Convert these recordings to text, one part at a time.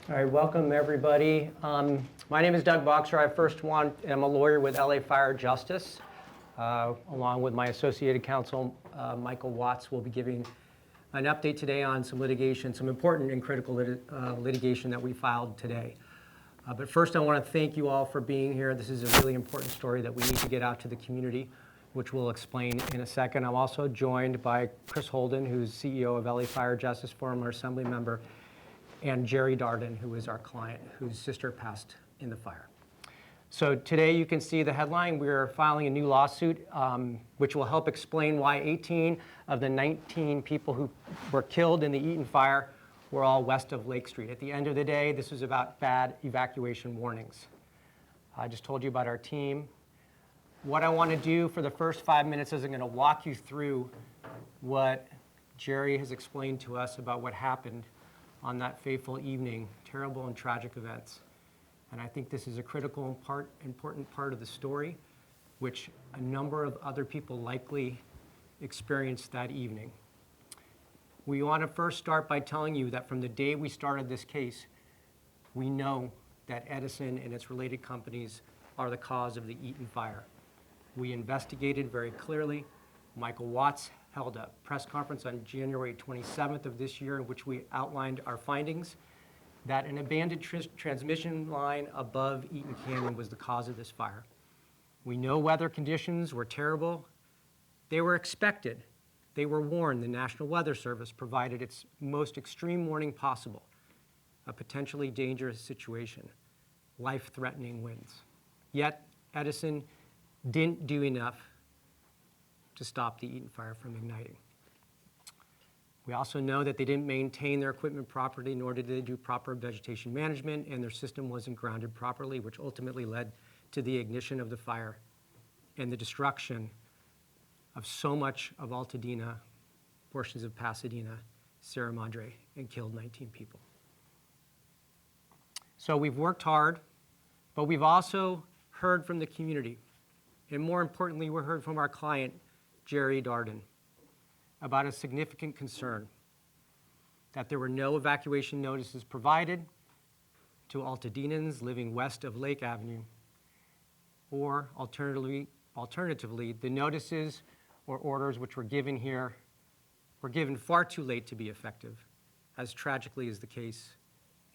All right, welcome everybody. My name is Doug Boxer. I'm a lawyer with LA Fire Justice. Along with my associated counsel, Michael Watts, will be giving an update today on some litigation, some important and critical litigation that we filed today. But first, I want to thank you all for being here. This is a really important story that we need to get out to the community, which we'll explain in a second. I'm also joined by Chris Holden, who's CEO of LA Fire Justice, former assembly member, and Gerry Darden, who is our client, whose sister passed in the fire. So today you can see the headline. We're filing a new lawsuit, which will help explain why 18 of the 19 people who were killed in the Eaton Fire were all west of Lake Street. At the end of the day, this was about bad evacuation warnings. I just told you about our team. What I want to do for the first 5 minutes is I'm going to walk you through what Gerry has explained to us about what happened on that fateful evening, terrible and tragic events. And I think this is a critical and important part of the story, which a number of other people likely experienced that evening. We want to first start by telling you that from the day we started this case, we know that Edison and its related companies are the cause of the Eaton Fire. We investigated very clearly. Michael Watts held a press conference on January 27th of this year in which we outlined our findings that an abandoned transmission line above Eaton Canyon was the cause of this fire. We know weather conditions were terrible. They were expected. They were warned. The National Weather Service provided its most extreme warning possible, a potentially dangerous situation, life-threatening winds. Yet, Edison didn't do enough to stop the Eaton Fire from igniting. We also know that they didn't maintain their equipment properly, nor did they do proper vegetation management, and their system wasn't grounded properly, which ultimately led to the ignition of the fire and the destruction of so much of Altadena, portions of Pasadena, Sierra Madre, and killed 19 people. So we've worked hard, but we've also heard from the community. And more importantly, we heard from our client, Gerry Darden, about a significant concern that there were no evacuation notices provided to Altadenans living west of Lake Avenue, or alternatively, the notices or orders which were given here were given far too late to be effective, as tragically is the case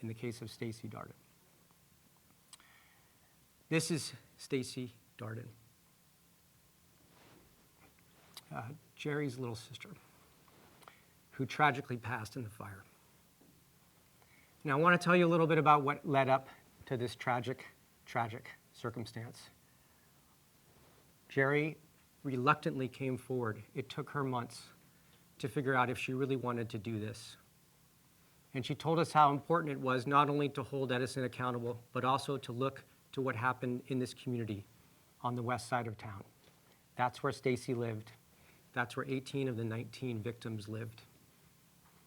in the case of Stacey Darden. This is Stacey Darden, Gerry's little sister, who tragically passed in the fire. Now, I want to tell you a little bit about what led up to this tragic circumstance. Gerry reluctantly came forward. It took her months to figure out if she really wanted to do this. And she told us how important it was not only to hold Edison accountable, but also to look to what happened in this community on the west side of town. That's where Stacey lived. That's where 18 of the 19 victims lived.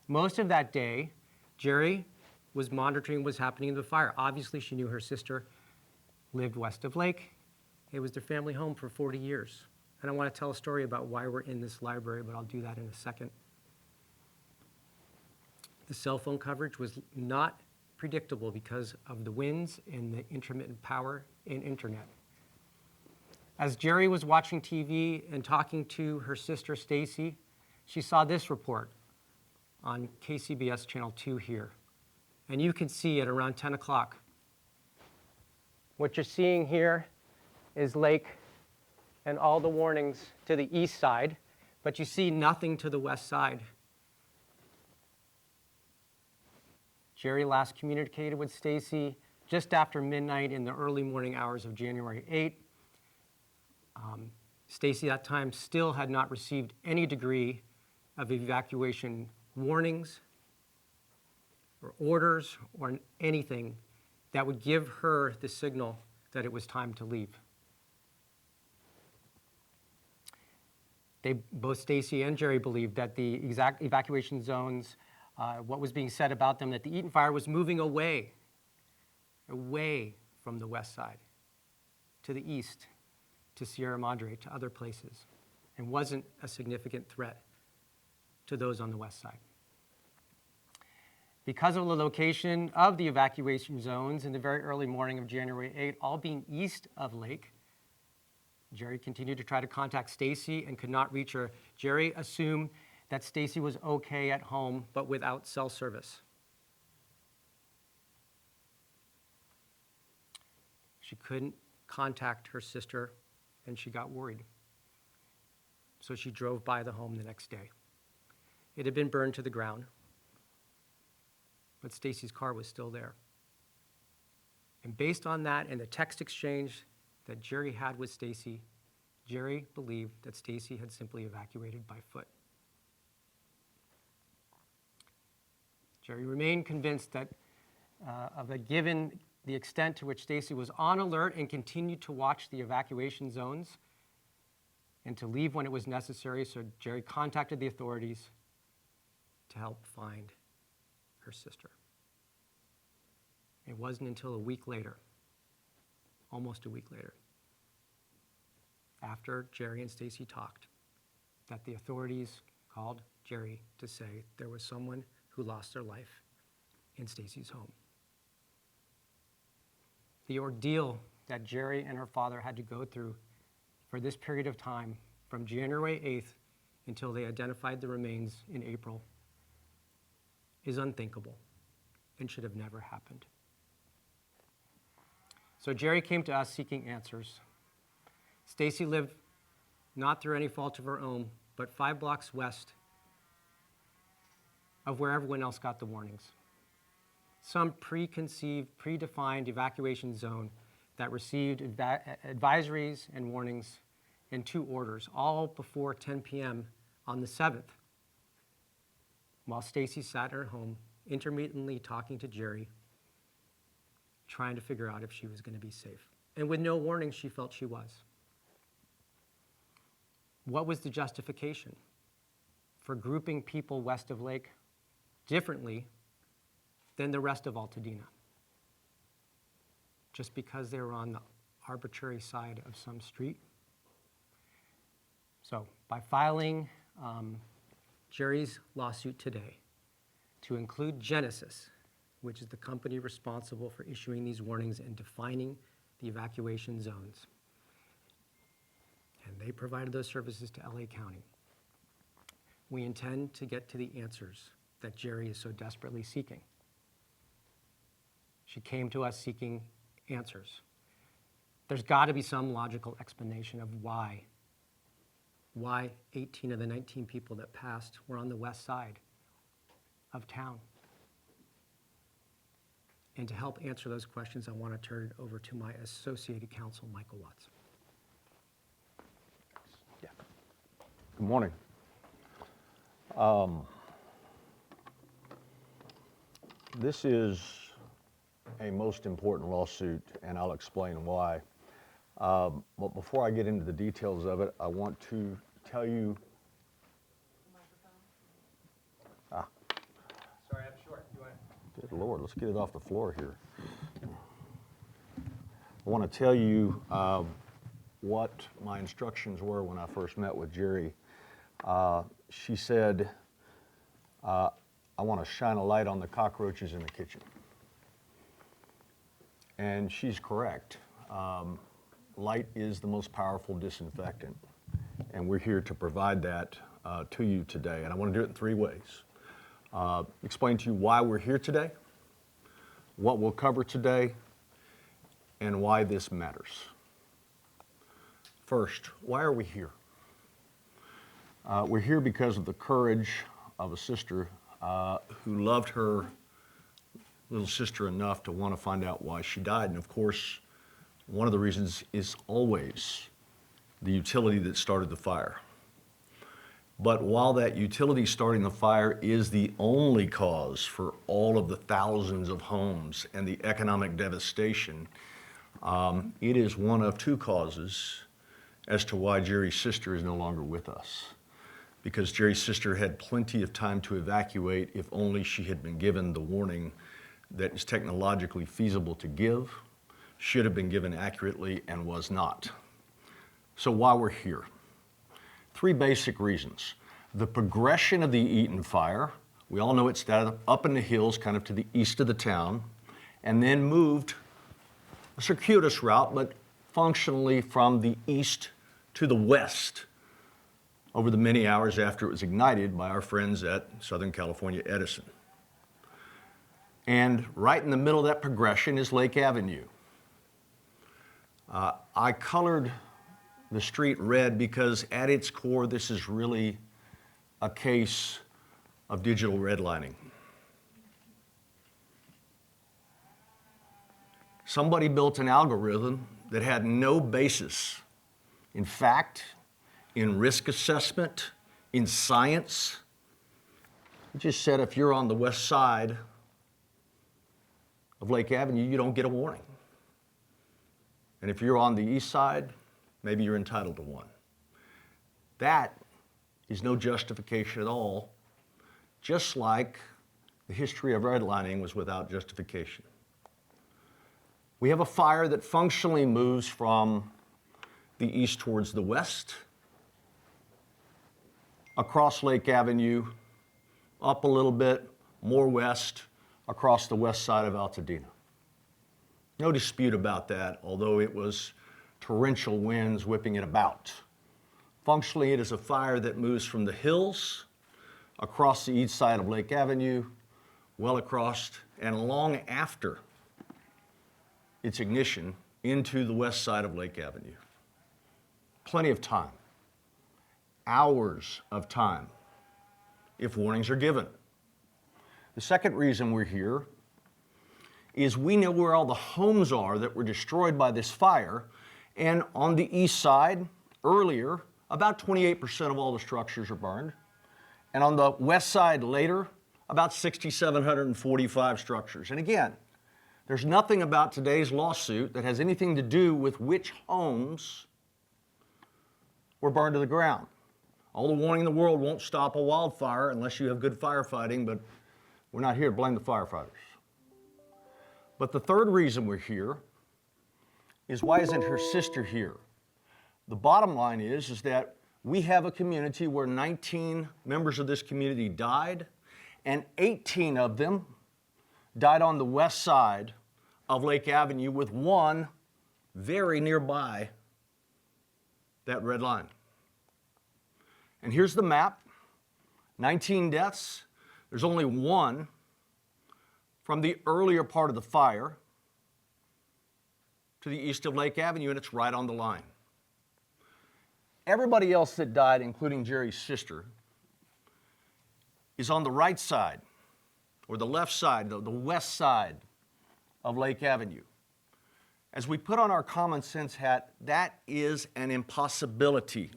Most of that day, Gerry was monitoring what was happening in the fire. Obviously, she knew her sister lived west of Lake. It was their family home for 40 years. And I want to tell a story about why we're in this library, but I'll do that in a second. The cell phone coverage was not predictable because of the winds and the intermittent power and internet. As Gerry was watching TV and talking to her sister Stacey, she saw this report on KCBS Channel 2 here. And you can see at around 10 o'clock. What you're seeing here is Lake and all the warnings to the east side, but you see nothing to the west side. Gerry last communicated with Stacey just after midnight in the early morning hours of January 8th. Stacey at that time still had not received any degree of evacuation warnings or orders or anything that would give her the signal that it was time to leave. Both Stacey and Gerry believed that the exact evacuation zones, what was being said about them, that the Eaton Fire was moving away from the west side, to the east, to Sierra Madre, to other places, and wasn't a significant threat to those on the west side. Because of the location of the evacuation zones in the very early morning of January 8, all being east of Lake, Gerry continued to try to contact Stacey and could not reach her. Gerry assumed that Stacey was okay at home, but without cell service. She couldn't contact her sister, and she got worried. So she drove by the home the next day. It had been burned to the ground, but Stacey's car was still there. And based on that and the text exchange that Gerry had with Stacey, Gerry believed that Stacey had simply evacuated by foot. Gerry remained convinced that given the extent to which Stacey was on alert and continued to watch the evacuation zones and to leave when it was necessary, so Gerry contacted the authorities to help find her sister. It wasn't until a week later, almost a week later, after Gerry and Stacey talked, that the authorities called Gerry to say there was someone who lost their life in Stacey's home. The ordeal that Gerry and her father had to go through for this period of time, from January 8th until they identified the remains in April, is unthinkable and should have never happened. So Gerry came to us seeking answers. Stacey lived not through any fault of her own, but 5 blocks west of where everyone else got the warnings. Some preconceived, predefined evacuation zone that received advisories and warnings in 2 orders, all before 10 p.m. on the 7th, while Stacey sat at her home, intermittently talking to Gerry, trying to figure out if she was going to be safe. And with no warning, she felt she was. What was the justification for grouping people west of Lake differently than the rest of Altadena? Just because they were on the arbitrary side of some street? So by filing Gerry's lawsuit today to include Genasys, which is the company responsible for issuing these warnings and defining the evacuation zones, and they provided those services to LA County, we intend to get to the answers that Gerry is so desperately seeking. She came to us seeking answers. There's got to be some logical explanation of why 18 of the 19 people that passed were on the west side of town. And to help answer those questions, I want to turn it over to my associated counsel, Michael Watts. Yeah. Good morning. This is a most important lawsuit, and I'll explain why. But before I get into the details of it, I want to tell you. Sorry, I'm short. You want to... Good Lord, let's get it off the floor here. I want to tell you what my instructions were when I first met with Gerry. She said, I want to shine a light on the cockroaches in the kitchen. And she's correct. Light is the most powerful disinfectant, and we're here to provide that to you today. And I want to do it in 3 ways. Explain to you why we're here today, what we'll cover today, and why this matters. First, why are we here? We're here because of the courage of a sister who loved her little sister enough to want to find out why she died. And of course, one of the reasons is always the utility that started the fire. But while that utility starting the fire is the only cause for all of the thousands of homes and the economic devastation, it is one of 2 causes as to why Gerry's sister is no longer with us. Because Gerry's sister had plenty of time to evacuate if only she had been given the warning that is technologically feasible to give, should have been given accurately, and was not. So why we're here? 3 basic reasons. The progression of the Eaton Fire We all know it started up in the hills, kind of to the east of the town, and then moved a circuitous route, but functionally from the east to the west over the many hours after it was ignited by our friends at Southern California Edison. And right in the middle of that progression is Lake Avenue. I colored the street red because at its core, this is really a case of digital redlining. Somebody built an algorithm that had no basis in fact, in risk assessment, in science. It just said if you're on the west side of Lake Avenue, you don't get a warning. And if you're on the east side, maybe you're entitled to one. That is no justification at all, just like the history of redlining was without justification. We have a fire that functionally moves from the east towards the west, across Lake Avenue, up a little bit, more west, across the west side of Altadena. No dispute about that, although it was torrential winds whipping it about. Functionally, it is a fire that moves from the hills across the east side of Lake Avenue, well across and long after its ignition into the west side of Lake Avenue. Plenty of time, hours of time, if warnings are given. The second reason we're here is we know where all the homes are that were destroyed by this fire, and on the east side, earlier, about 28% of all the structures are burned, and on the west side later, about 6,745 structures. And again, there's nothing about today's lawsuit that has anything to do with which homes were burned to the ground. All the warning in the world won't stop a wildfire unless you have good firefighting, but we're not here to blame the firefighters. But the third reason we're here is why isn't her sister here? The bottom line is that we have a community where 19 members of this community died, and 18 of them died on the west side of Lake Avenue, with one very nearby that red line. And here's the map, 19 deaths. There's only one from the earlier part of the fire to the east of Lake Avenue, and it's right on the line. Everybody else that died, including Gerry's sister, is on the right side, or the left side, the west side of Lake Avenue. As we put on our common sense hat, that is an impossibility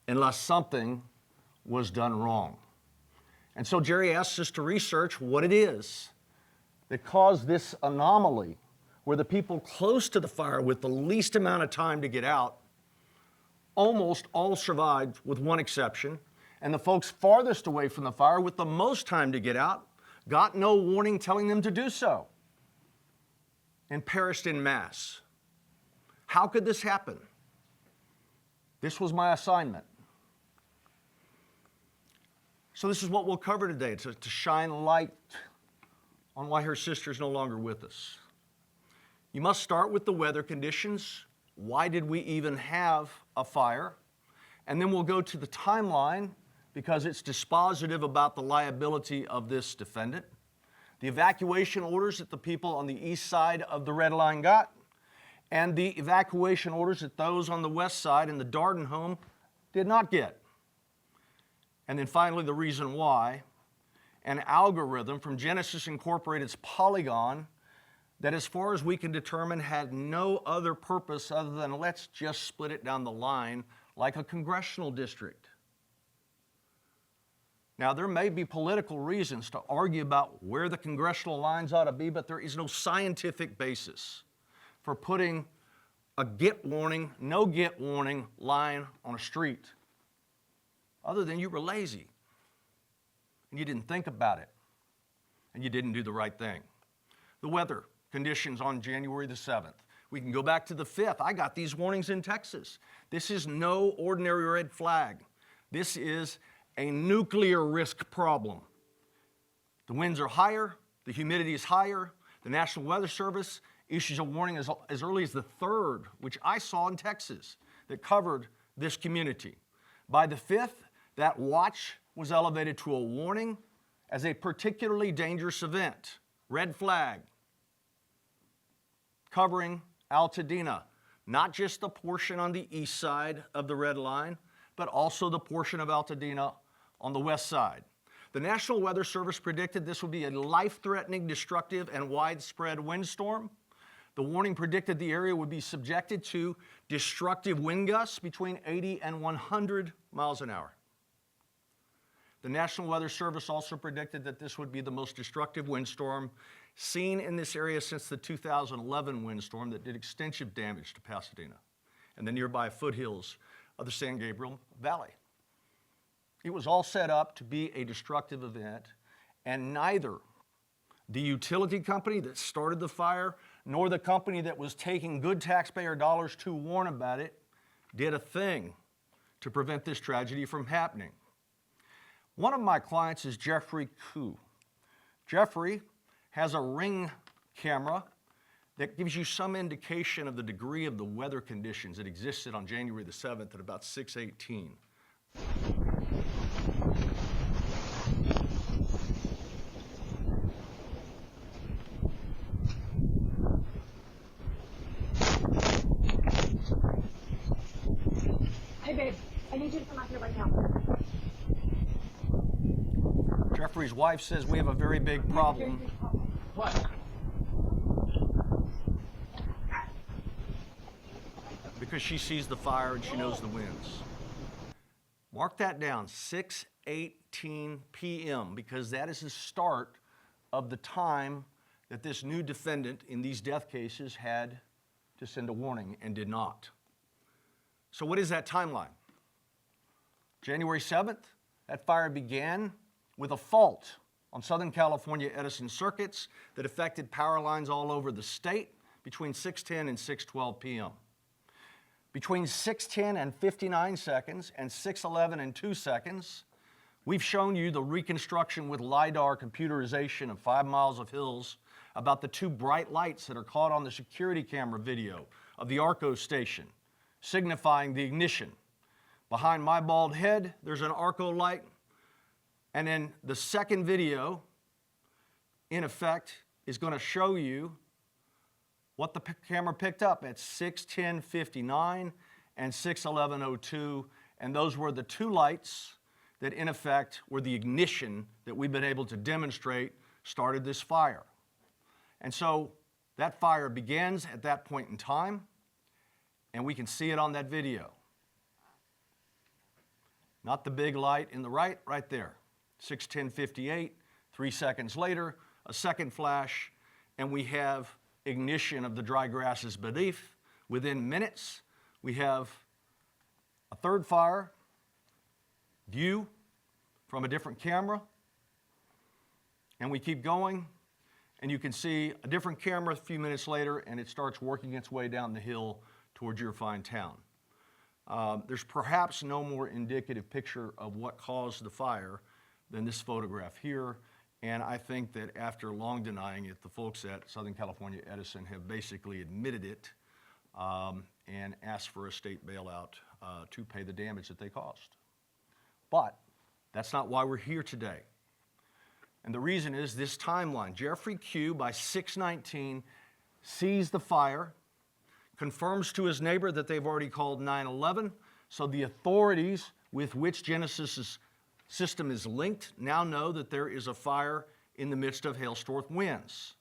unless something was done wrong. And so Gerry asks us to research what it is that caused this anomaly where the people close to the fire with the least amount of time to get out almost all survived, with one exception, and the folks farthest away from the fire with the most time to get out got no warning telling them to do so and perished en masse. How could this happen? This was my assignment. So this is what we'll cover today, to shine light on why her sister is no longer with us. You must start with the weather conditions. Why did we even have a fire? And then we'll go to the timeline because it's dispositive about the liability of this defendant. The evacuation orders that the people on the east side of the red line got, and the evacuation orders that those on the west side in the Darden home did not get. And then finally, the reason why, an algorithm from Genasys Incorporated's Polygon that, as far as we can determine, had no other purpose other than let's just split it down the line like a congressional district. Now, there may be political reasons to argue about where the congressional lines ought to be, but there is no scientific basis for putting a get warning, no get warning line on a street, other than you were lazy and you didn't think about it and you didn't do the right thing. The weather conditions on January the 7th. We can go back to the 5th. I got these warnings in Texas. This is no ordinary red flag. This is a nuclear risk problem. The winds are higher, the humidity is higher. The National Weather Service issues a warning as early as the 3rd, which I saw in Texas, that covered this community. By the 5th, that watch was elevated to a warning as a particularly dangerous event, red flag, covering Altadena, not just the portion on the east side of the red line, but also the portion of Altadena on the west side. The National Weather Service predicted this would be a life-threatening, destructive, and widespread windstorm. The warning predicted the area would be subjected to destructive wind gusts between 80 and 100 miles an hour. The National Weather Service also predicted that this would be the most destructive windstorm seen in this area since the 2011 windstorm that did extensive damage to Pasadena and the nearby foothills of the San Gabriel Valley. It was all set up to be a destructive event, and neither the utility company that started the fire nor the company that was taking good taxpayer dollars to warn about it did a thing to prevent this tragedy from happening. One of my clients is Gerry Darden. Gerry has a Ring camera that gives you some indication of the degree of the weather conditions that existed on January the 7th at about 6:18. Hey babe, I need you to come out here right now. Gerry's wife says we have a very big problem. What? Because she sees the fire and she knows the winds. Mark that down, 6:18 p.m., because that is the start of the time that this new defendant in these death cases had to send a warning and did not. So what is that timeline? January 7th, that fire began with a fault on Southern California Edison circuits that affected power lines all over the state between 6:10 and 6:12 p.m. Between 6:10 and 59 seconds and 6:11 and 2 seconds, we've shown you the reconstruction with LiDAR computerization of 5 miles of hills about the 2 bright lights that are caught on the security camera video of the ARCO station, signifying the ignition. Behind my bald head, there's an ARCO light. And then the second video, in effect, is going to show you what the camera picked up at 6:10:59 and 6:11:02. And those were the 2 lights that, in effect, were the ignition that we've been able to demonstrate started this fire. And so that fire begins at that point in time, and we can see it on that video. Not the big light in the right there. 6:10:58, 3 seconds later, a second flash, and we have ignition of the dry grasses beneath. Within minutes, we have a third fire view from a different camera, and we keep going, and you can see a different camera a few minutes later, and it starts working its way down the hill towards your fine town. There's perhaps no more indicative picture of what caused the fire than this photograph here, and I think that after long denying it, the folks at Southern California Edison have basically admitted it and asked for a state bailout to pay the damage that they caused. But that's not why we're here today. And the reason is this timeline. Gerry Q, by 6:19, sees the fire, confirms to his neighbor that they've already called 911, so the authorities with which Genasys' system is linked now know that there is a fire in the midst of hailstorm winds.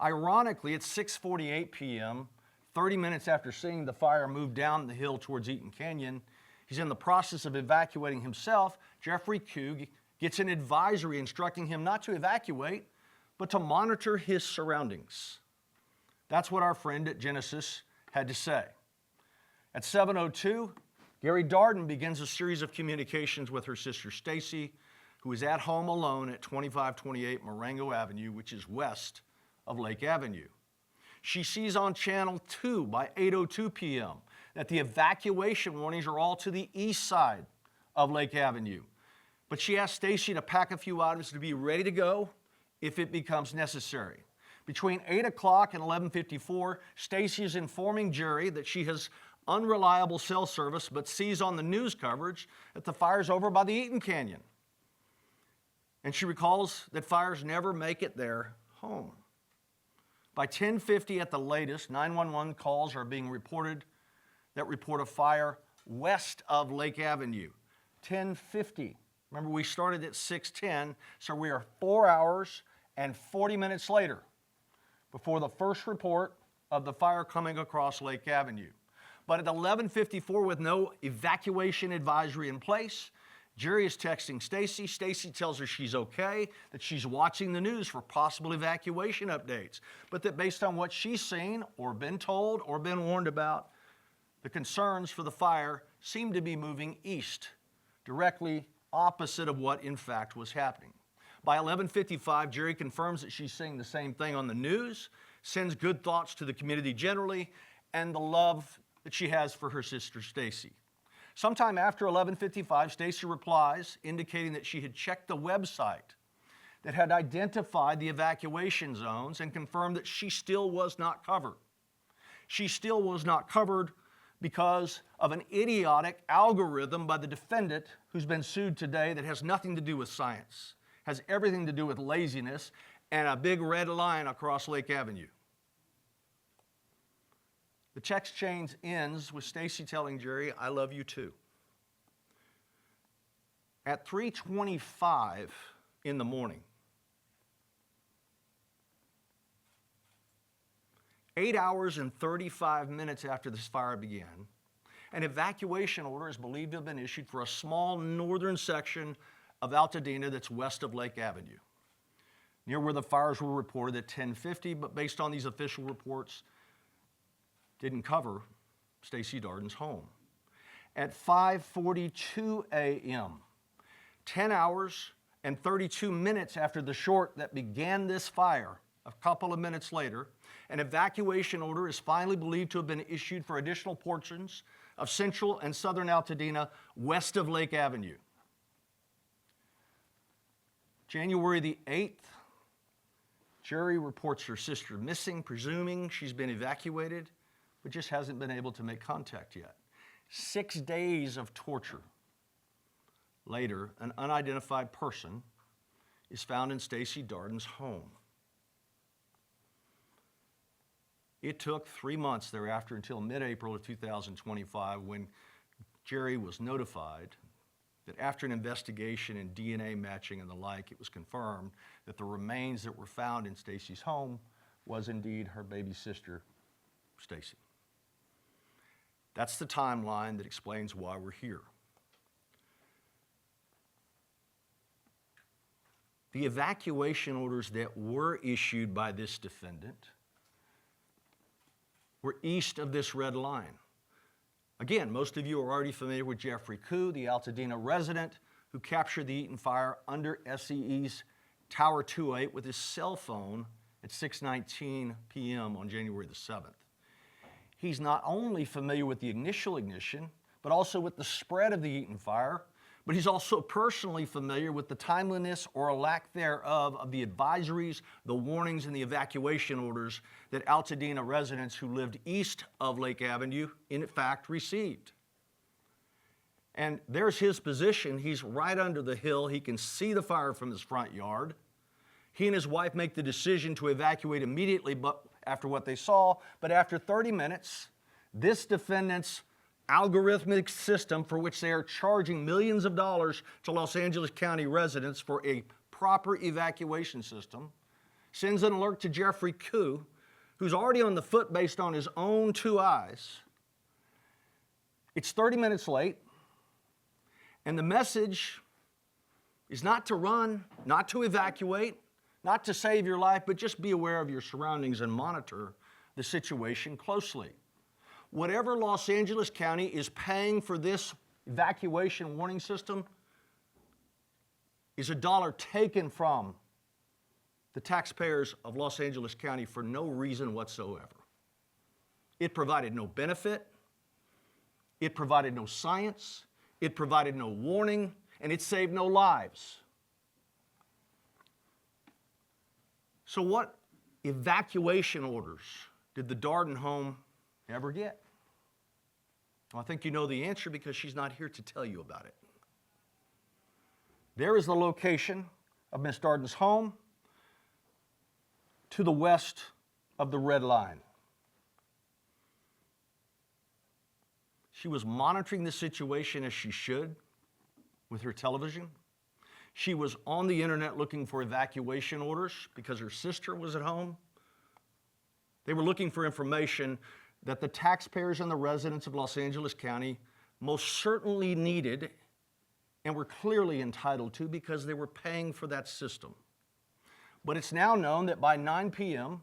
Ironically, at 6:48 p.m., 30 minutes after seeing the fire move down the hill towards Eaton Canyon, he's in the process of evacuating himself. Gerry Q gets an advisory instructing him not to evacuate, but to monitor his surroundings. That's what our friend at Genasys had to say. At 7:02, Gerry Darden begins a series of communications with her sister Stacey, who is at home alone at 2528 Marengo Avenue, which is west of Lake Avenue. She sees on channel 2 by 8:02 p.m. that the evacuation warnings are all to the east side of Lake Avenue. but she asked Stacey to pack a few items to be ready to go if it becomes necessary. Between 8 o'clock and 11:54, Stacey is informing Gerry that she has unreliable cell service, but sees on the news coverage that the fire's over by the Eaton Canyon. And she recalls that fires never make it their home. By 10:50 at the latest, 911 calls are being reported that report a fire west of Lake Avenue. 10:50. Remember, we started at 6:10, so we are 4 hours and 40 minutes later before the first report of the fire coming across Lake Avenue. But at 11:54, with no evacuation advisory in place, Gerry is texting Stacey. Stacey tells her she's okay, that she's watching the news for possible evacuation updates, but that based on what she's seen or been told or been warned about, the concerns for the fire seem to be moving east, directly opposite of what in fact was happening. By 11:55, Gerry confirms that she's seeing the same thing on the news, sends good thoughts to the community generally, and the love that she has for her sister Stacey. Sometime after 11:55, Stacey replies, indicating that she had checked the website that had identified the evacuation zones and confirmed that she still was not covered. She still was not covered because of an idiotic algorithm by the defendant who's been sued today that has nothing to do with science, has everything to do with laziness and a big red line across Lake Avenue. The text chain ends with Stacey telling Gerry, "I love you too." At 3:25 in the morning, 8 hours and 35 minutes after this fire began, an evacuation order is believed to have been issued for a small northern section of Altadena that's west of Lake Avenue, near where the fires were reported at 10:50, but based on these official reports, didn't cover Stacey Darden's home. At 5:42 a.m., 10 hours and 32 minutes after the short that began this fire, a couple of minutes later, an evacuation order is finally believed to have been issued for additional portions of central and southern Altadena west of Lake Avenue. January the 8th, Gerry reports her sister missing, presuming she's been evacuated, but just hasn't been able to make contact yet. 6 days of torture later, an unidentified person is found in Stacey Darden's home. It took 3 months thereafter until mid-April of 2025 when Gerry was notified that after an investigation and DNA matching and the like, it was confirmed that the remains that were found in Stacey's home was indeed her baby sister, Stacey. That's the timeline that explains why we're here. The evacuation orders that were issued by this defendant were east of this red line. Again, most of you are already familiar with Jeffrey Koo, the Altadena resident who captured the Eaton Fire under SEE's Tower 28 with his cell phone at 6:19 p.m. on January the 7th. He's not only familiar with the initial ignition, but also with the spread of the Eaton Fire, but he's also personally familiar with the timeliness or a lack thereof of the advisories, the warnings, and the evacuation orders that Altadena residents who lived east of Lake Avenue, in fact, received. And there's his position. He's right under the hill. He can see the fire from his front yard. He and his wife make the decision to evacuate immediately, but after what they saw. But after 30 minutes, this defendant's algorithmic system, for which they are charging millions of dollars to Los Angeles County residents for a proper evacuation system, sends an alert to Jeffrey Koo, who's already on the foot based on his own 2 eyes. It's 30 minutes late, and the message is not to run, not to evacuate, not to save your life, but just be aware of your surroundings and monitor the situation closely. Whatever Los Angeles County is paying for this evacuation warning system is a dollar taken from the taxpayers of Los Angeles County for no reason whatsoever. It provided no benefit. It provided no science. It provided no warning. and it saved no lives. So what evacuation orders did the Darden home ever get? Well, I think you know the answer because she's not here to tell you about it. There is the location of Miss Darden's home to the west of the red line. She was monitoring the situation as she should with her television. She was on the internet looking for evacuation orders because her sister was at home. They were looking for information that the taxpayers and the residents of Los Angeles County most certainly needed and were clearly entitled to because they were paying for that system. But it's now known that by 9 p.m.,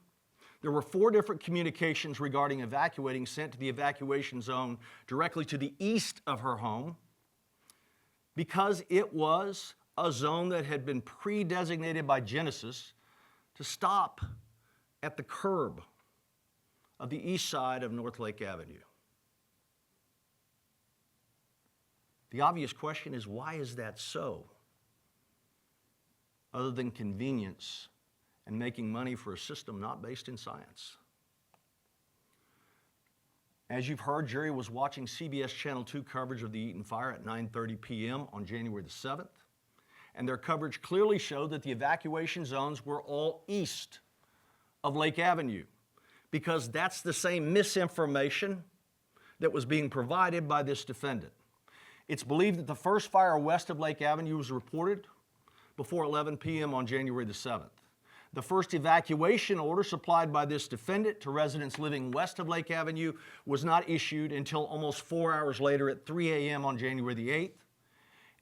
there were 4 different communications regarding evacuating sent to the evacuation zone directly to the east of her home because it was a zone that had been pre-designated by Genasys to stop at the curb of the east side of North Lake Avenue. The obvious question is, why is that so? Other than convenience and making money for a system not based in science. As you've heard, Gerry was watching CBS Channel 2 coverage of the Eaton Fire at 9:30 p.m. on January the 7th, and their coverage clearly showed that the evacuation zones were all east of Lake Avenue, because that's the same misinformation that was being provided by this defendant. It's believed that the first fire west of Lake Avenue was reported before 11 p.m. on January the 7th. The first evacuation order supplied by this defendant to residents living west of Lake Avenue was not issued until almost 4 hours later at 3 a.m. on January the 8th,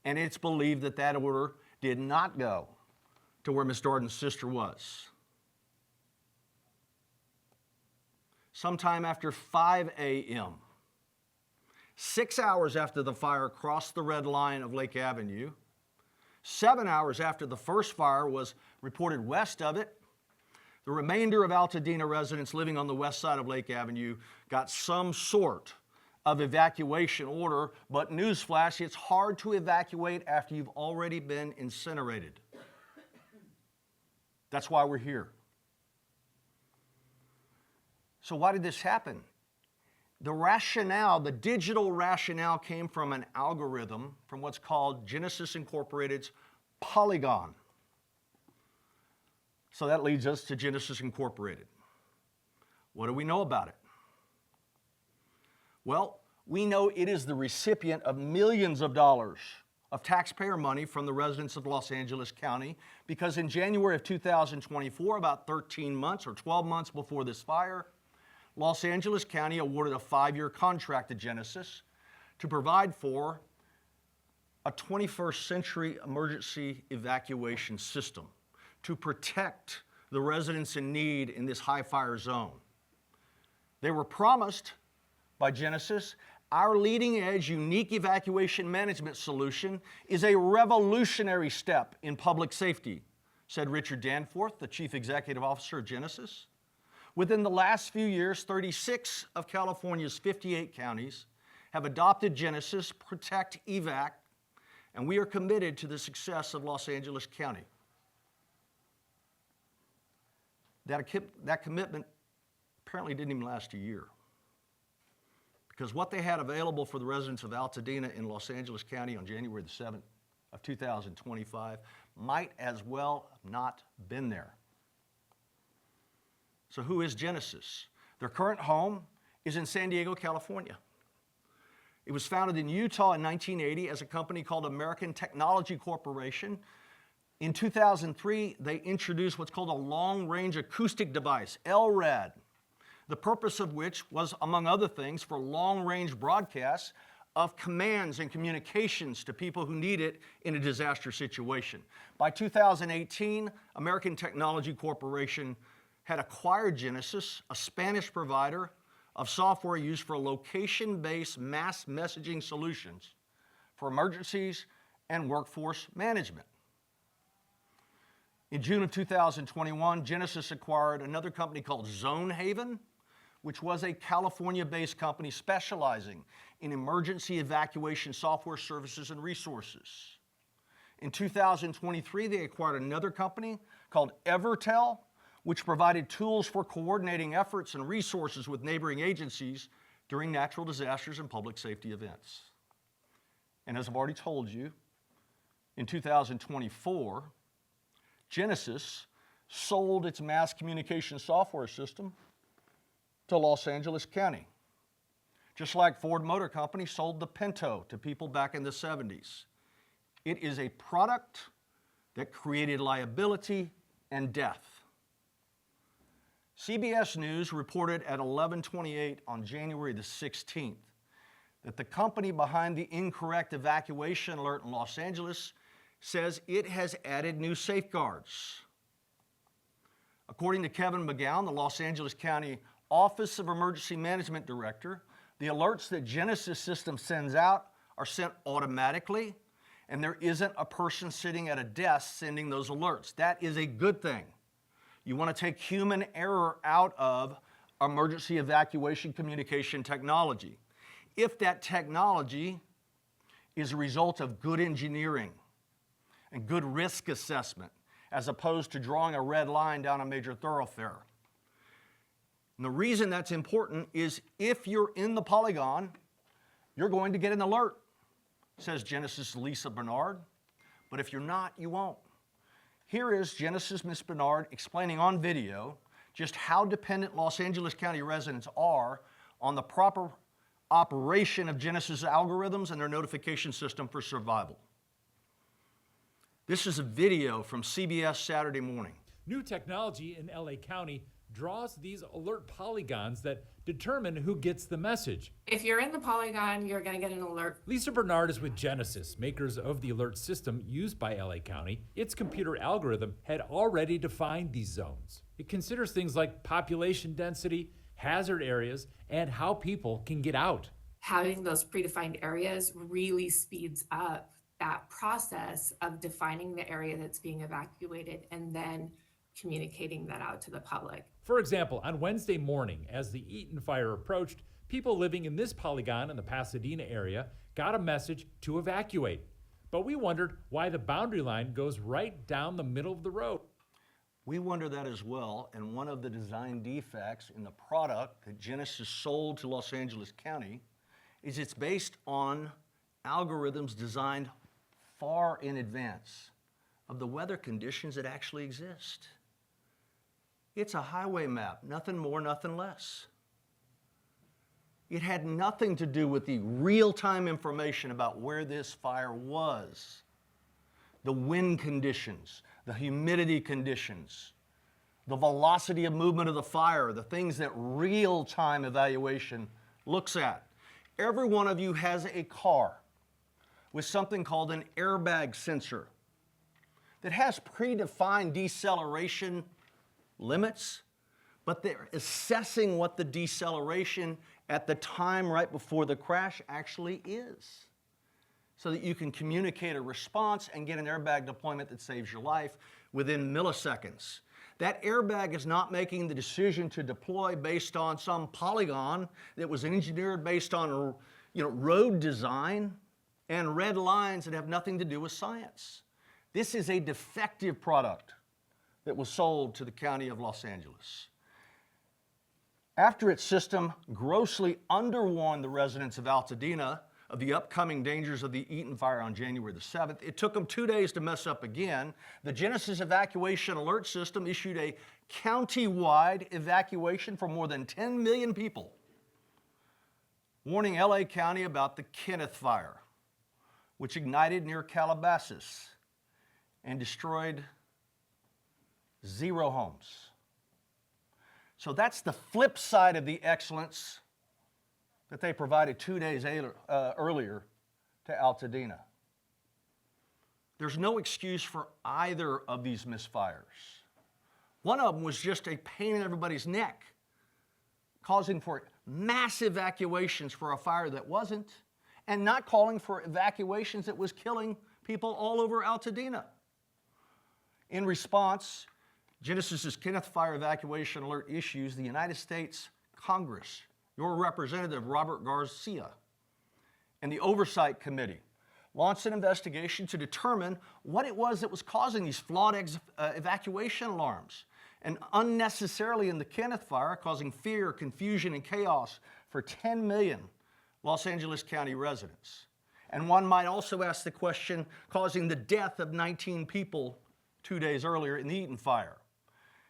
and it's believed that that order did not go to where Ms. Darden's sister was. Sometime after 5 a.m., 6 hours after the fire crossed the red line of Lake Avenue, 7 hours after the first fire was reported west of it, the remainder of Altadena residents living on the west side of Lake Avenue got some sort of evacuation order, but newsflash, it's hard to evacuate after you've already been incinerated. That's why we're here. So why did this happen? The rationale, the digital rationale, came from an algorithm from what's called Genasys Incorporated's Polygon. So that leads us to Genasys Incorporated. What do we know about it? Well, we know it is the recipient of millions of dollars of taxpayer money from the residents of Los Angeles County because in January of 2024, about 13 months or 12 months before this fire, Los Angeles County awarded a 5-year contract to Genasys to provide for a 21st century emergency evacuation system to protect the residents in need in this high fire zone. They were promised by Genasys, our leading edge unique evacuation management solution is a revolutionary step in public safety, said Richard Danforth, the chief executive officer of Genasys. Within the last few years, 36 of California's 58 counties have adopted Genasys Protect Evac, and we are committed to the success of Los Angeles County. That commitment apparently didn't even last a year, because what they had available for the residents of Altadena in Los Angeles County on January the 7th of 2025 might as well have not been there. So who is Genasys? Their current home is in San Diego, California. It was founded in Utah in 1980 as a company called American Technology Corporation. In 2003, they introduced what's called a long-range acoustic device, LRAD, the purpose of which was, among other things, for long-range broadcasts of commands and communications to people who need it in a disaster situation. By 2018, American Technology Corporation had acquired Genasys, a Spanish provider of software used for location-based mass messaging solutions for emergencies and workforce management. In June of 2021, Genasys acquired another company called Zonehaven, which was a California-based company specializing in emergency evacuation software services and resources. In 2023, they acquired another company called Evertel, which provided tools for coordinating efforts and resources with neighboring agencies during natural disasters and public safety events. And as I've already told you, in 2024, Genasys sold its mass communication software system to Los Angeles County. Just like Ford Motor Company sold the Pinto to people back in the 70s. It is a product that created liability and death. CBS News reported at 11:28 on January the 16th that the company behind the incorrect evacuation alert in Los Angeles says it has added new safeguards. According to Kevin McGowan, the Los Angeles County Office of Emergency Management Director, the alerts that Genasys system sends out are sent automatically, and there isn't a person sitting at a desk sending those alerts. That is a good thing. You want to take human error out of emergency evacuation communication technology. If that technology is a result of good engineering and good risk assessment, as opposed to drawing a red line down a major thoroughfare. And the reason that's important is if you're in the polygon, you're going to get an alert, says Genasys Lisa Bernard. But if you're not, you won't. Here is Genasys Ms. Bernard explaining on video just how dependent Los Angeles County residents are on the proper operation of Genasys algorithms and their notification system for survival. This is a video from CBS Saturday morning. New technology in LA County draws these alert polygons that determine who gets the message. If you're in the polygon, you're going to get an alert. Lisa Bernard is with Genasys, makers of the alert system used by LA County. Its computer algorithm had already defined these zones. It considers things like population density, hazard areas, and how people can get out. Having those predefined areas really speeds up that process of defining the area that's being evacuated and then communicating that out to the public. For example, on Wednesday morning, as the Eaton Fire approached, people living in this polygon in the Pasadena area got a message to evacuate. But we wondered why the boundary line goes right down the middle of the road. We wonder that as well, and one of the design defects in the product that Genasys sold to Los Angeles County is it's based on algorithms designed far in advance of the weather conditions that actually exist. It's a highway map, nothing more, nothing less. It had nothing to do with the real-time information about where this fire was, the wind conditions, the humidity conditions, the velocity of movement of the fire, the things that real-time evaluation looks at. Every one of you has a car with something called an airbag sensor that has predefined deceleration limits, but they're assessing what the deceleration at the time right before the crash actually is, so that you can communicate a response and get an airbag deployment that saves your life within milliseconds. That airbag is not making the decision to deploy based on some polygon that was engineered based on road design and red lines that have nothing to do with science. This is a defective product that was sold to the County of Los Angeles. After its system grossly underwarned the residents of Altadena of the upcoming dangers of the Eaton Fire on January the 7th, it took them 2 days to mess up again. The Genasys Evacuation Alert System issued a county-wide evacuation for more than 10 million people, warning LA County about the Kenneth Fire, which ignited near Calabasas and destroyed 0 homes. So that's the flip side of the excellence that they provided 2 days earlier to Altadena. There's no excuse for either of these misfires. One of them was just a pain in everybody's neck, causing for massive evacuations for a fire that wasn't, and not calling for evacuations that was killing people all over Altadena. In response, Genasys' Kenneth Fire Evacuation Alert issues the United States Congress, your representative, Robert Garcia, and the Oversight Committee launched an investigation to determine what it was that was causing these flawed evacuation alarms and unnecessarily in the Kenneth Fire causing fear, confusion, and chaos for 10 million Los Angeles County residents. And one might also ask the question, causing the death of 19 people 2 days earlier in the Eaton Fire.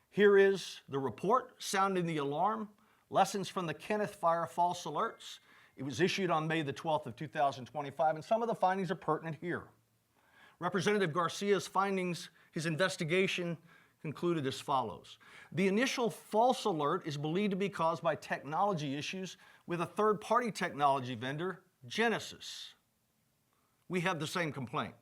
Here is the report sounding the alarm, lessons from the Kenneth Fire false alerts. It was issued on May the 12th of 2025, and some of the findings are pertinent here. Representative Garcia's findings, his investigation concluded as follows. The initial false alert is believed to be caused by technology issues with a third-party technology vendor, Genasys. We have the same complaint.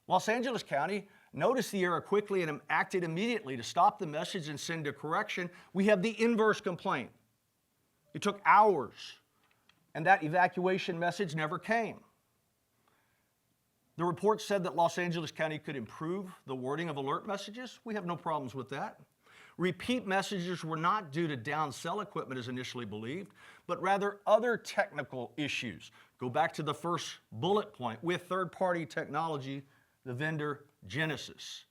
Los Angeles County noticed the error quickly and acted immediately to stop the message and send a correction. We have the inverse complaint. It took hours, and that evacuation message never came. The report said that Los Angeles County could improve the wording of alert messages. We have no problems with that. Repeat messages were not due to downsell equipment as initially believed, but rather other technical issues. Go back to the first bullet point with third-party technology, the vendor Genasys.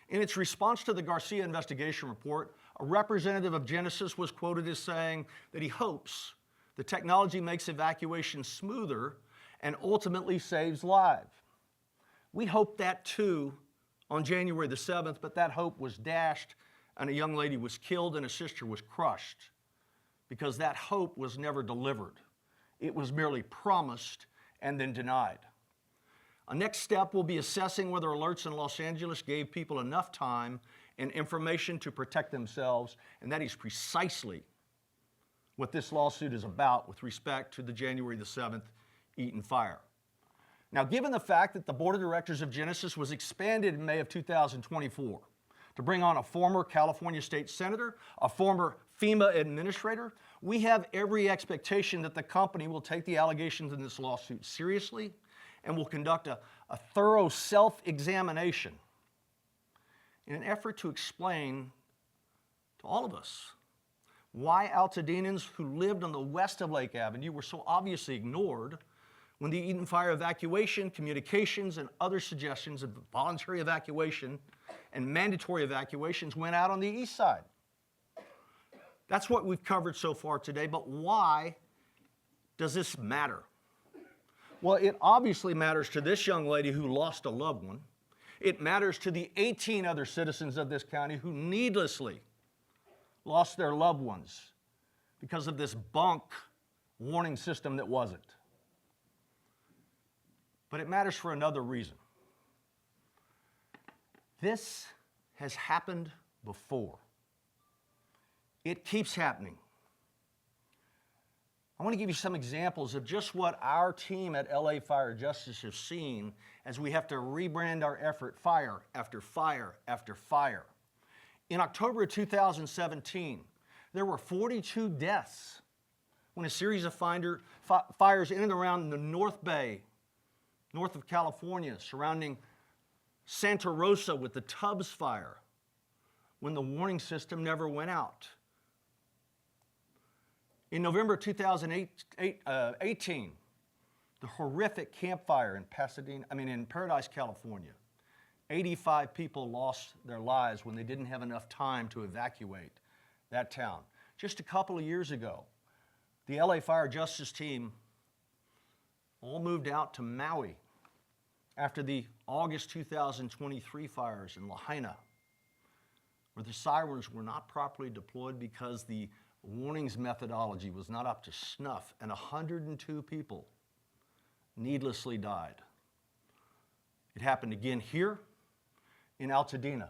In its response to the Garcia investigation report, a representative of Genasys was quoted as saying that he hopes the technology makes evacuation smoother and ultimately saves lives. We hoped that too on January the 7th, but that hope was dashed and a young lady was killed and a sister was crushed because that hope was never delivered. It was merely promised and then denied. A next step will be assessing whether alerts in Los Angeles gave people enough time and information to protect themselves, and that is precisely what this lawsuit is about with respect to the January the 7th Eaton Fire. Now, given the fact that the board of directors of Genasys was expanded in May of 2024 to bring on a former California state senator, a former FEMA administrator, we have every expectation that the company will take the allegations in this lawsuit seriously and will conduct a thorough self-examination in an effort to explain to all of us why Altadenans who lived on the west of Lake Avenue were so obviously ignored when the Eaton Fire evacuation, communications, and other suggestions of voluntary evacuation and mandatory evacuations went out on the east side. That's what we've covered so far today, but why does this matter? Well, it obviously matters to this young lady who lost a loved one. It matters to the 18 other citizens of this county who needlessly lost their loved ones because of this bunk warning system that wasn't. But it matters for another reason. This has happened before. It keeps happening. I want to give you some examples of just what our team at LA Fire Justice has seen as we have to rebrand our effort fire after fire after fire. In October of 2017, there were 42 deaths when a series of fires in and around the North Bay, north of California, surrounding Santa Rosa with the Tubbs Fire, when the warning system never went out. In November 2018, the horrific Camp Fire in Paradise, California. 85 people lost their lives when they didn't have enough time to evacuate that town. Just a couple of years ago, the LA Fire Justice team all moved out to Maui after the August 2023 fires in Lahaina, where the sirens were not properly deployed because the warnings methodology was not up to snuff, and 102 people needlessly died. It happened again here in Altadena.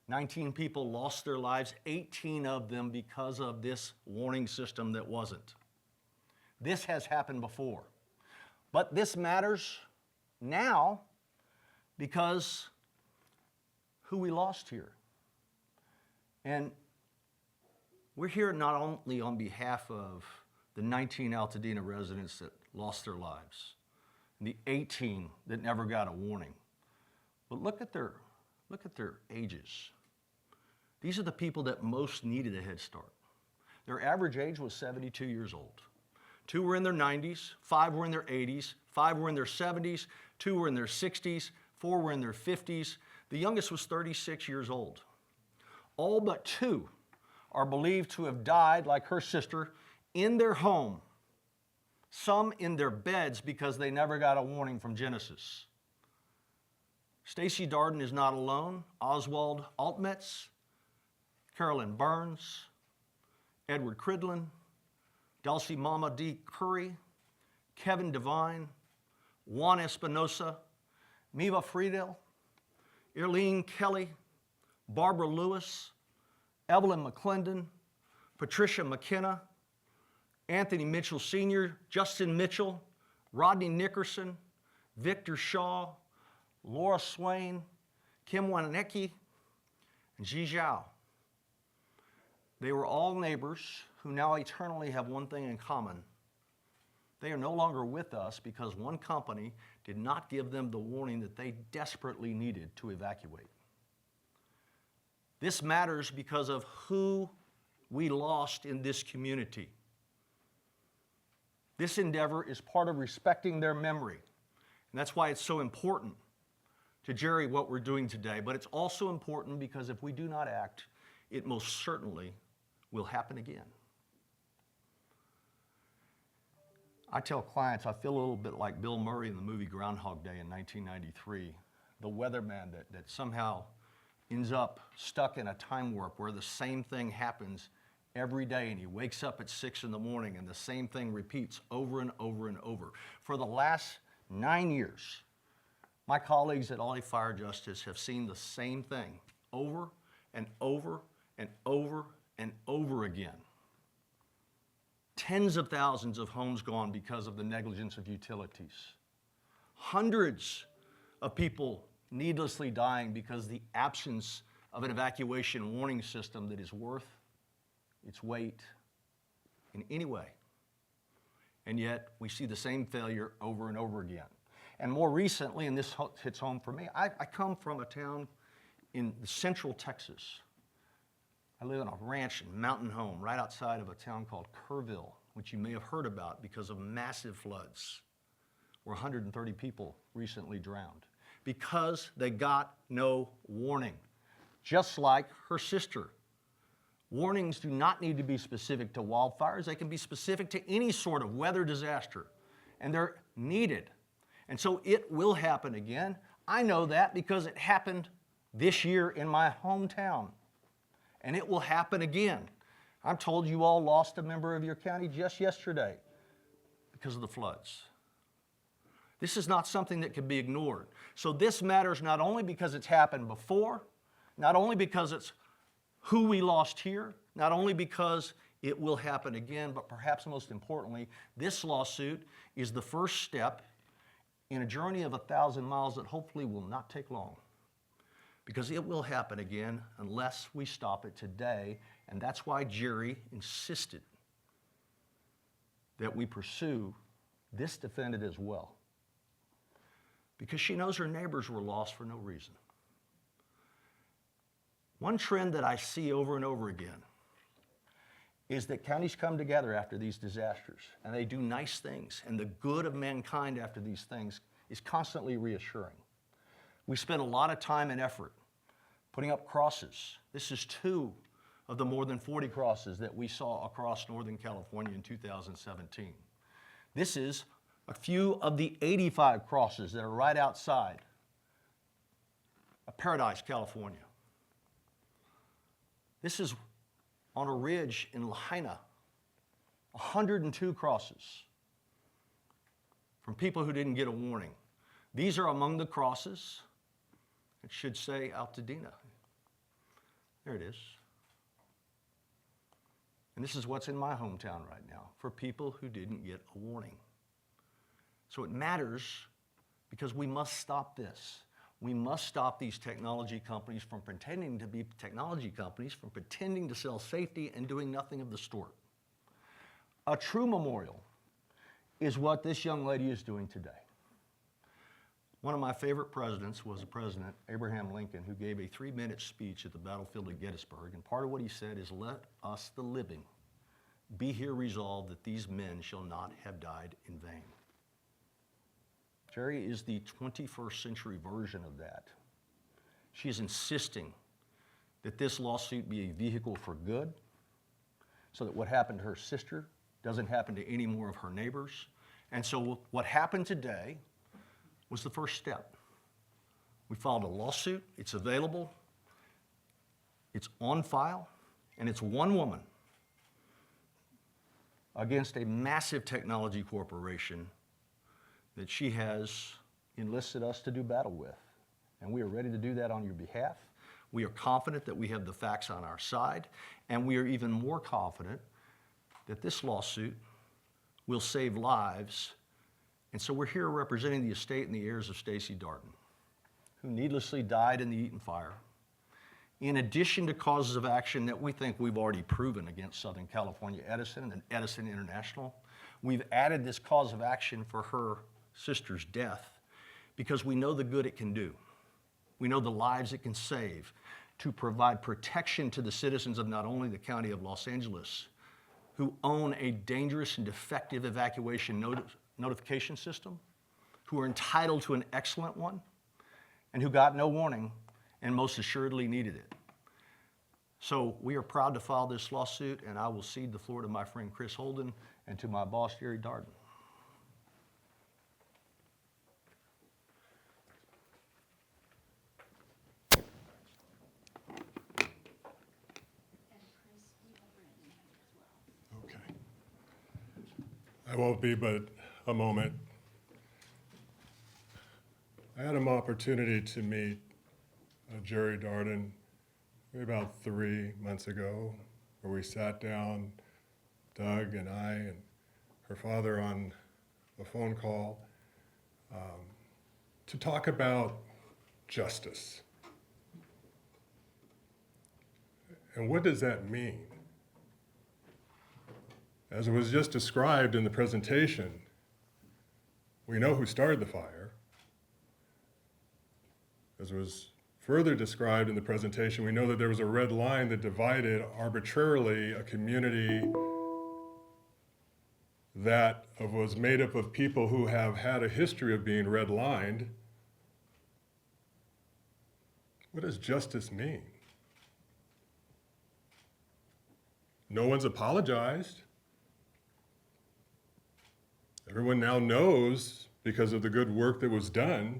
19 people lost their lives, 18 of them because of this warning system that wasn't. This has happened before. But this matters now because who we lost here. And we're here not only on behalf of the 19 Altadena residents that lost their lives, and the 18 that never got a warning, but look at their ages. These are the people that most needed a head start. Their average age was 72 years old. 2 were in their 90s, 5 were in their 80s, 5 were in their 70s, 2 were in their 60s, 4 were in their 50s. The youngest was 36 years old. All but 2 are believed to have died, like her sister, in their home, some in their beds because they never got a warning from Genasys. Stacey Darden is not alone. Oswald Altmetz, Carolyn Burns, Edward Cridlin, Dulcie Mama D. Curry, Kevin Devine, Juan Espinosa, Miva Friedel, Irlene Kelly, Barbara Lewis, Evelyn McClendon, Patricia McKenna, Anthony Mitchell Sr., Justin Mitchell, Rodney Nickerson, Victor Shaw, Laura Swain, Kim Wanecki, and Ji Zhao. They were all neighbors who now eternally have one thing in common. They are no longer with us because one company did not give them the warning that they desperately needed to evacuate. This matters because of who we lost in this community. This endeavor is part of respecting their memory. And that's why it's so important to Gerry what we're doing today. But it's also important because if we do not act, it most certainly will happen again. I tell clients I feel a little bit like Bill Murray in the movie Groundhog Day in 1993, the weatherman that somehow ends up stuck in a time warp where the same thing happens every day, and he wakes up at 6 in the morning and the same thing repeats over and over and over. For the last 9 years, my colleagues at LA Fire Justice have seen the same thing over and over and over and over again. Tens of thousands of homes gone because of the negligence of utilities. Hundreds of people needlessly dying because of the absence of an evacuation warning system that is worth its weight in any way. And yet, we see the same failure over and over again. And more recently, and this hits home for me, I come from a town in central Texas. I live in a ranch and mountain home right outside of a town called Kerrville, which you may have heard about because of massive floods, where 130 people recently drowned because they got no warning, just like her sister. Warnings do not need to be specific to wildfires. They can be specific to any sort of weather disaster, and they're needed. And so it will happen again. I know that because it happened this year in my hometown, and it will happen again. I'm told you all lost a member of your county just yesterday because of the floods. This is not something that can be ignored. So this matters not only because it's happened before, not only because it's who we lost here, not only because it will happen again, but perhaps most importantly, this lawsuit is the first step in a journey of 1,000 miles that hopefully will not take long. Because it will happen again unless we stop it today, and that's why Gerry insisted that we pursue this defendant as well. Because she knows her neighbors were lost for no reason. One trend that I see over and over again is that counties come together after these disasters and they do nice things, and the good of mankind after these things is constantly reassuring. We spend a lot of time and effort putting up crosses. This is 2 of the more than 40 crosses that we saw across Northern California in 2017. This is a few of the 85 crosses that are right outside of Paradise, California. This is on a ridge in Lahaina, 102 crosses from people who didn't get a warning. These are among the crosses. It should say Altadena. There it is. And this is what's in my hometown right now for people who didn't get a warning. So it matters because we must stop this. We must stop these technology companies from pretending to be technology companies, from pretending to sell safety and doing nothing of the sort. A true memorial is what this young lady is doing today. One of my favorite presidents was the president, Abraham Lincoln, who gave a 3-minute speech at the battlefield of Gettysburg. And part of what he said is, "Let us, the living, be here resolved that these men shall not have died in vain. Gerry is the 21st century version of that. She is insisting that this lawsuit be a vehicle for good, so that what happened to her sister doesn't happen to any more of her neighbors. And so what happened today was the first step. We filed a lawsuit, it's available, it's on file, and it's one woman against a massive technology corporation that she has enlisted us to do battle with. And we are ready to do that on your behalf. We are confident that we have the facts on our side, and we are even more confident that this lawsuit will save lives. And so we're here representing the estate and the heirs of Stacey Darden, who needlessly died in the Eaton Fire, in addition to causes of action that we think we've already proven against Southern California Edison and Edison International. We've added this cause of action for her sister's death because we know the good it can do. We know the lives it can save to provide protection to the citizens of not only the County of Los Angeles, who own a dangerous and defective evacuation notification system, who are entitled to an excellent one, and who got no warning and most assuredly needed it. So we are proud to file this lawsuit, and I will cede the floor to my friend Chris Holden and to my boss, Gerry Darden. Okay. I won't be but a moment. I had an opportunity to meet Gerry Darden maybe about 3 months ago, where we sat down, Doug and I and her father, on a phone call to talk about justice. And what does that mean? As it was just described in the presentation, we know who started the fire. As was further described in the presentation, we know that there was a red line that divided arbitrarily a community that was made up of people who have had a history of being redlined. What does justice mean? No one's apologized. Everyone now knows, because of the good work that was done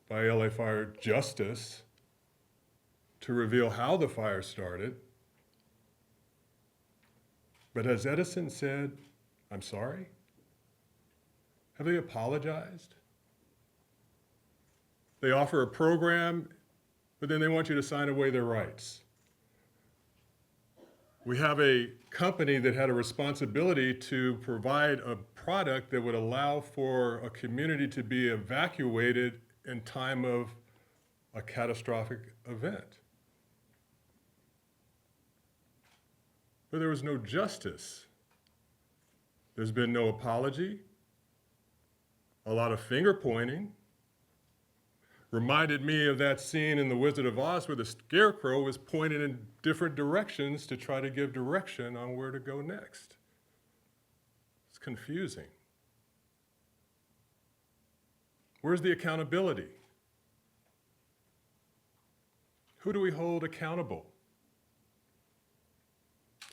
by LA Fire Justice to reveal how the fire started. But has Edison said, "I'm sorry"? Have they apologized? They offer a program, but then they want you to sign away their rights. We have a company that had a responsibility to provide a product that would allow for a community to be evacuated in time of a catastrophic event. But there was no justice. There's been no apology, a lot of finger pointing. Reminded me of that scene in The Wizard of Oz where the scarecrow was pointing in different directions to try to give direction on where to go next. It's confusing. Where's the accountability? Who do we hold accountable?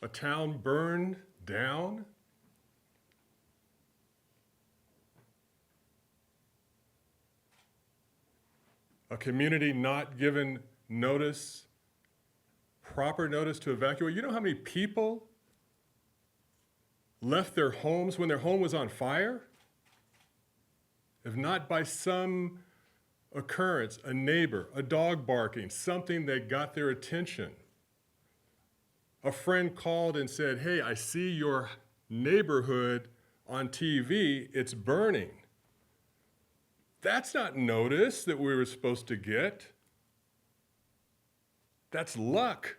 A town burned down? A community not given notice, proper notice to evacuate? You know how many people left their homes when their home was on fire? If not by some occurrence, a neighbor, a dog barking, something that got their attention. A friend called and said, "Hey, I see your neighborhood on TV, it's burning." That's not notice that we were supposed to get. That's luck.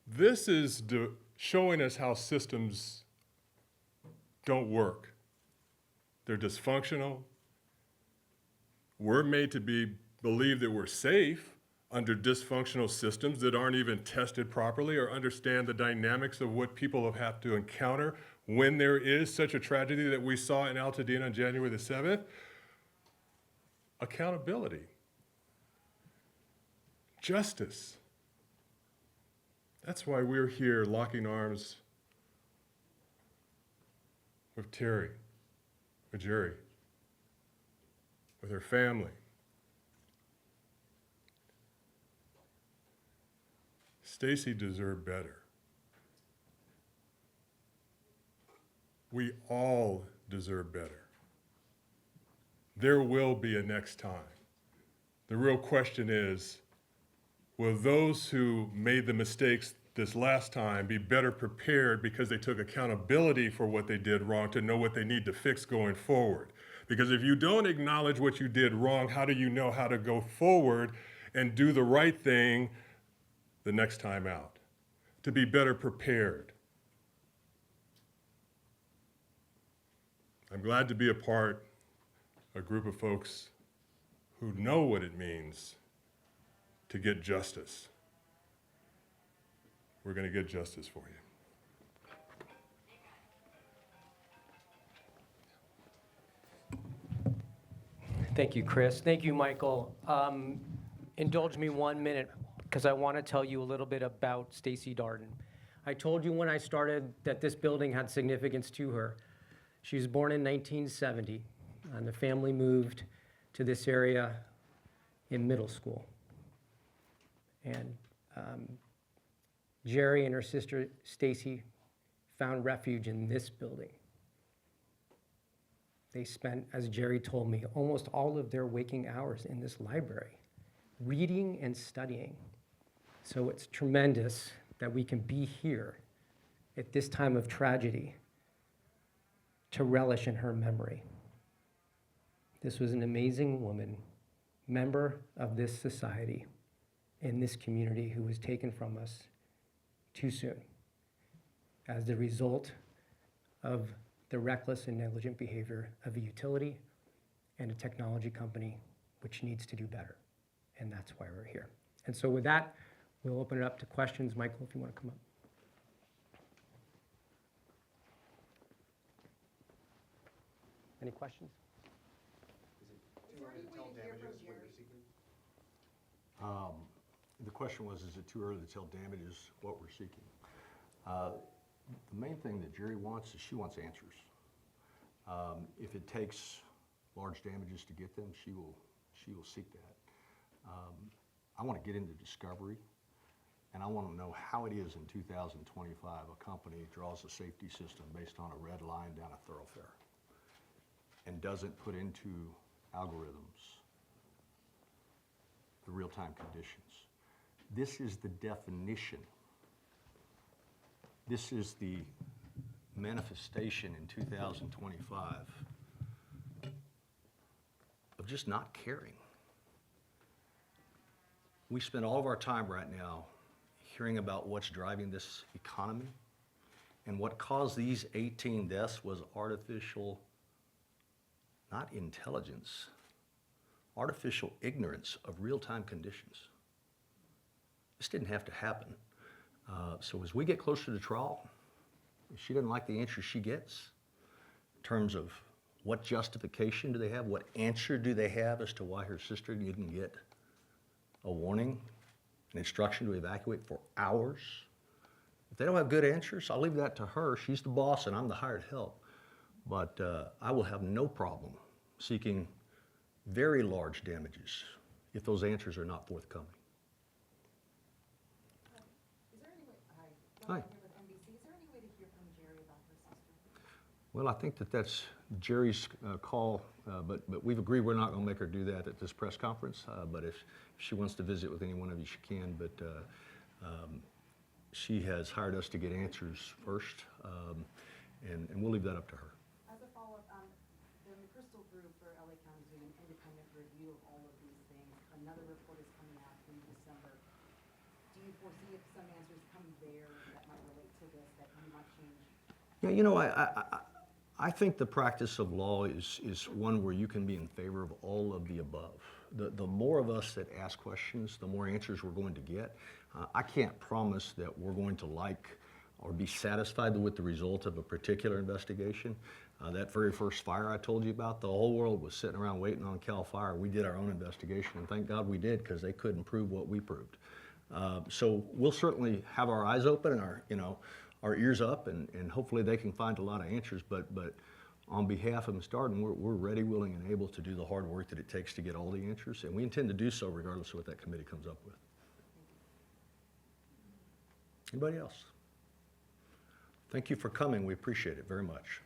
This is showing us how systems don't work. They're dysfunctional. We're made to believe that we're safe under dysfunctional systems that aren't even tested properly or understand the dynamics of what people have had to encounter when there is such a tragedy that we saw in Altadena on January the 7th. Accountability. Justice. That's why we're here locking arms with Terry, with Gerry, with her family. Stacey deserved better. We all deserve better. There will be a next time. The real question is, will those who made the mistakes this last time be better prepared because they took accountability for what they did wrong to know what they need to fix going forward? Because if you don't acknowledge what you did wrong, how do you know how to go forward and do the right thing the next time out? To be better prepared. I'm glad to be a part of a group of folks who know what it means to get justice. We're going to get justice for you. Thank you, Chris. Thank you, Michael. Indulge me 1 minute because I want to tell you a little bit about Stacey Darden. I told you when I started that this building had significance to her. She was born in 1970, and the family moved to this area in middle school. And Gerry and her sister Stacey found refuge in this building. They spent, as Gerry told me, almost all of their waking hours in this library, reading and studying. So it's tremendous that we can be here at this time of tragedy to relish in her memory. This was an amazing woman, member of this society, in this community, who was taken from us too soon as the result of the reckless and negligent behavior of a utility and a technology company which needs to do better. And that's why we're here. And so with that, we'll open it up to questions. Michael, if you want to come up. Any questions? The question was, is it too early to tell damages what we're seeking? The main thing that Gerry wants is she wants answers. If it takes large damages to get them, she will seek that. I want to get into discovery, and I want to know how it is in 2025 a company draws a safety system based on a red line down a thoroughfare and doesn't put into algorithms the real-time conditions. This is the definition. This is the manifestation in 2025 of just not caring. We spend all of our time right now hearing about what's driving this economy, and what caused these 18 deaths was artificial, not intelligence, artificial ignorance of real-time conditions. This didn't have to happen. So as we get closer to trial, if she doesn't like the answer she gets, in terms of what justification do they have, what answer do they have as to why her sister didn't get a warning, an instruction to evacuate for hours. If they don't have good answers, I'll leave that to her. She's the boss and I'm the hired help. But I will have no problem seeking very large damages if those answers are not forthcoming. Is there any way, Hi. here with NBC, is there any way to hear from Gerry about her sister? Well, I think that's Gerry's call, but we've agreed we're not going to make her do that at this press conference. But if she wants to visit with any one of you, she can. But she has hired us to get answers first, and we'll leave that up to her. As a follow-up, the McChrystal Group for LA County is doing an independent review of all of these things. Another report is coming out in December. Do you foresee if some answers come there that might relate to this, that you might change? Yeah, you know, I think the practice of law is one where you can be in favor of all of the above. the more of us that ask questions, the more answers we're going to get. I can't promise that we're going to like or be satisfied with the result of a particular investigation. That very first fire I told you about, the whole world was sitting around waiting on Cal Fire. We did our own investigation, and thank God we did, because they couldn't prove what we proved. So we'll certainly have our eyes open and our ears up, and hopefully they can find a lot of answers. But on behalf of Ms. Darden, we're ready, willing, and able to do the hard work that it takes to get all the answers, and we intend to do so regardless of what that committee comes up with. Anybody else? Thank you for coming. We appreciate it very much.